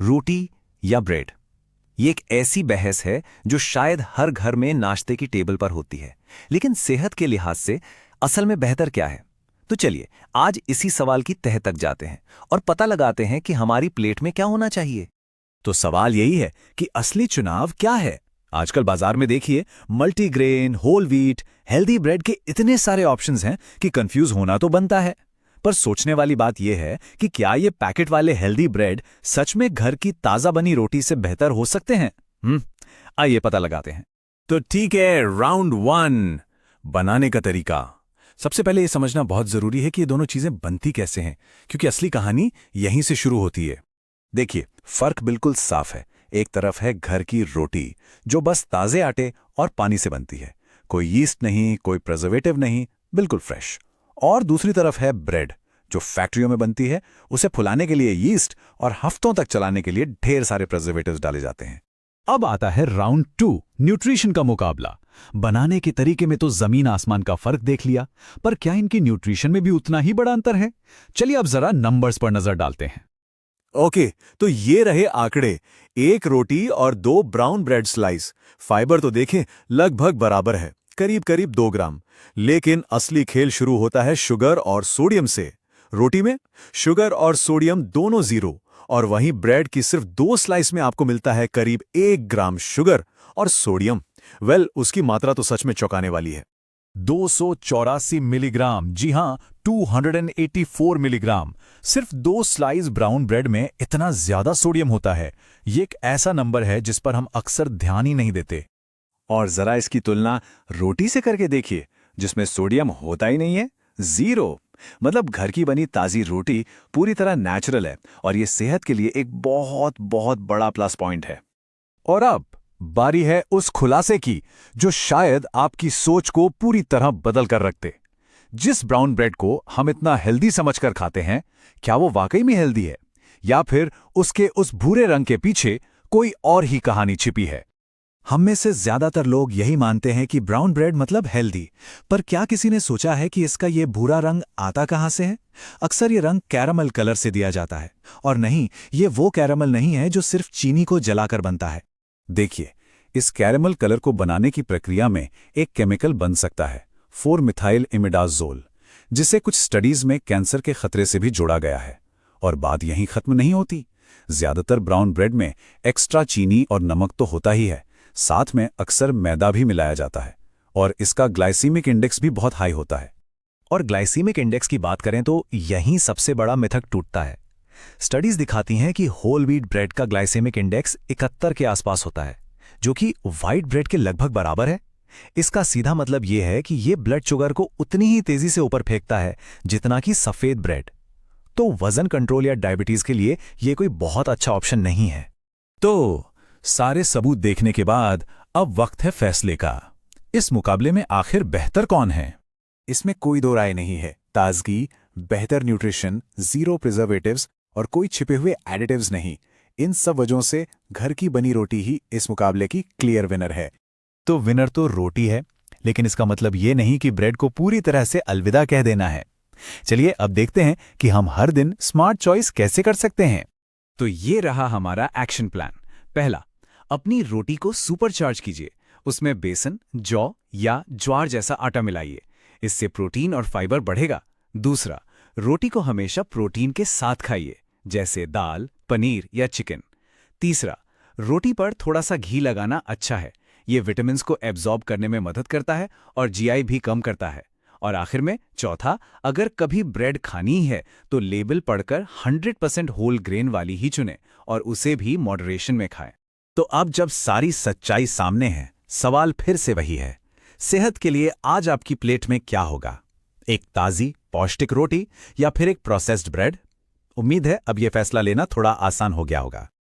रोटी या ब्रेड? ये एक ऐसी बहस है जो शायद हर घर में नाश्ते की टेबल पर होती है, लेकिन सेहत के लिहाज से असल में बेहतर क्या है? तो चलिए आज इसी सवाल की तह तक जाते हैं और पता लगाते हैं कि हमारी प्लेट में क्या होना चाहिए। तो सवाल यही है कि असली चुनाव क्या है। आजकल बाजार में देखिए, multigrain, whole wheat, healthy bread के इतने सारे ऑप्शंस हैं कि कंफ्यूज होना तो बनता है। पर सोचने वाली बात यह है कि क्या ये पैकेट वाले हेल्दी ब्रेड सच में घर की ताजा बनी रोटी से बेहतर हो सकते हैं? आइए पता लगाते हैं। तो ठीक है, राउंड 1, बनाने का तरीका। सबसे पहले ये समझना बहुत जरूरी है कि ये दोनों चीजें बनती कैसे हैं, क्योंकि असली कहानी यहीं से शुरू होती है। देखिए, फर्क बिल्कुल साफ है। एक तरफ है घर की रोटी जो बस ताजे आटे और पानी से बनती है, कोई यीस्ट नहीं, कोई प्रिजर्वेटिव नहीं, बिल्कुल फ्रेश। और दूसरी तरफ है ब्रेड जो फैक्ट्रियों में बनती है, उसे फुलाने के लिए यीस्ट और हफ्तों तक चलाने के लिए ढेर सारे प्रिजर्वेटिव्स डाले जाते हैं। अब आता है राउंड 2, न्यूट्रिशन का मुकाबला। बनाने के तरीके में तो जमीन आसमान का फर्क देख लिया, पर क्या इनकी न्यूट्रिशन में भी उतना ही बड़ा अंतर है? चलिए अब जरा नंबर्स पर नजर डालते हैं। ओके, तो ये रहे आंकड़े। 1 रोटी और 2 ब्राउन ब्रेड स्लाइस। फाइबर तो देखें, लगभग बराबर है, करीब करीब 2 ग्राम। लेकिन असली खेल शुरू होता है शुगर और सोडियम से। रोटी में शुगर और सोडियम दोनों 0, और वहीं ब्रेड की सिर्फ 2 स्लाइस में आपको मिलता है करीब 1 ग्राम शुगर और सोडियम। उसकी मात्रा तो सच में चौंकाने वाली है। 284 मिलीग्राम, जी हां, 284 मिलीग्राम। सिर्फ 2 स्लाइस ब्राउन ब्रेड में इतना ज्यादा सोडियम होता है। ये एक ऐसा नंबर है जिस पर हम अक्सर ध्यान ही नहीं देते। और जरा इसकी तुलना रोटी से करके देखिए, जिसमें सोडियम होता ही नहीं है, 0। मतलब घर की बनी ताजी रोटी पूरी तरह नेचुरल है, और ये सेहत के लिए एक बहुत बहुत बड़ा प्लस पॉइंट है। और अब बारी है उस खुलासे की जो शायद आपकी सोच को पूरी तरह बदल कर रख दे। जिस ब्राउन ब्रेड को हम इतना हेल्दी समझकर खाते हैं, क्या वो वाकई में हेल्दी है, या फिर उसके उस भूरे रंग के पीछे कोई और ही कहानी छिपी है? हम में से ज्यादातर लोग यही मानते हैं कि ब्राउन ब्रेड मतलब हेल्दी, पर क्या किसी ने सोचा है कि इसका ये भूरा रंग आता कहां से है? अक्सर ये रंग कैरामल कलर से दिया जाता है, और नहीं, ये वो कैरामल नहीं है जो सिर्फ चीनी को जलाकर बनता है। देखिए, इस कैरेमल कलर को बनाने की प्रक्रिया में एक केमिकल बन सकता है, 4-मिथाइल इमिडाज़ोल, जिसे कुछ स्टडीज में कैंसर के खतरे से भी जोड़ा गया है। और बात यहीं खत्म नहीं होती। ज्यादातर ब्राउन ब्रेड में एक्स्ट्रा चीनी और नमक तो होता ही है, साथ में अक्सर मैदा भी मिलाया जाता है, और इसका ग्लाइसीमिक इंडेक्स भी बहुत हाई होता है। और ग्लाइसीमिक इंडेक्स की बात करें तो यहीं सबसे बड़ा मिथक टूटता है। स्टडीज दिखाती हैं कि होल व्हीट ब्रेड का ग्लाइसेमिक इंडेक्स 71 के आसपास होता है, जो कि व्हाइट ब्रेड के लगभग बराबर है। इसका सीधा मतलब यह है कि यह ब्लड शुगर को उतनी ही तेजी से ऊपर फेंकता है जितना कि सफेद ब्रेड। तो वजन कंट्रोल या डायबिटीज के लिए यह कोई बहुत अच्छा ऑप्शन नहीं है। तो सारे सबूत देखने के बाद अब वक्त है फैसले का। इस मुकाबले में आखिर बेहतर कौन है? इसमें कोई दो राय नहीं है। ताजगी, बेहतर न्यूट्रिशन, 0 प्रिजर्वेटिव्स और कोई छिपे हुए एडिटिव्स नहीं, इन सब वजहों से घर की बनी रोटी ही इस मुकाबले की क्लियर विनर है। तो विनर तो रोटी है, लेकिन इसका मतलब ये नहीं कि ब्रेड को पूरी तरह से अलविदा कह देना है। चलिए अब देखते हैं कि हम हर दिन स्मार्ट चॉइस कैसे कर सकते हैं। तो ये रहा हमारा एक्शन प्लान। पहला, अपनी रोटी को सुपरचार्ज कीजिए। उसमें बेसन, जौ या ज्वार जैसा आटा मिलाइए, इससे प्रोटीन और फाइबर बढ़ेगा। दूसरा, रोटी को हमेशा प्रोटीन के साथ खाइए, जैसे दाल, पनीर या चिकन। तीसरा, रोटी पर थोड़ा सा घी लगाना अच्छा है, ये विटामिन्स को एब्जॉर्ब करने में मदद करता है और जीआई भी कम करता है। और आखिर में चौथा, अगर कभी ब्रेड खानी है तो लेबल पढ़कर 100% होल ग्रेन वाली ही चुनें और उसे भी मॉडरेशन में खाएं। तो अब जब सारी सच्चाई सामने है, सवाल फिर से वही है, सेहत के लिए आज आपकी प्लेट में क्या होगा? एक ताजी पौष्टिक रोटी या फिर एक प्रोसेस्ड ब्रेड? उम्मीद है अब यह फैसला लेना थोड़ा आसान हो गया होगा।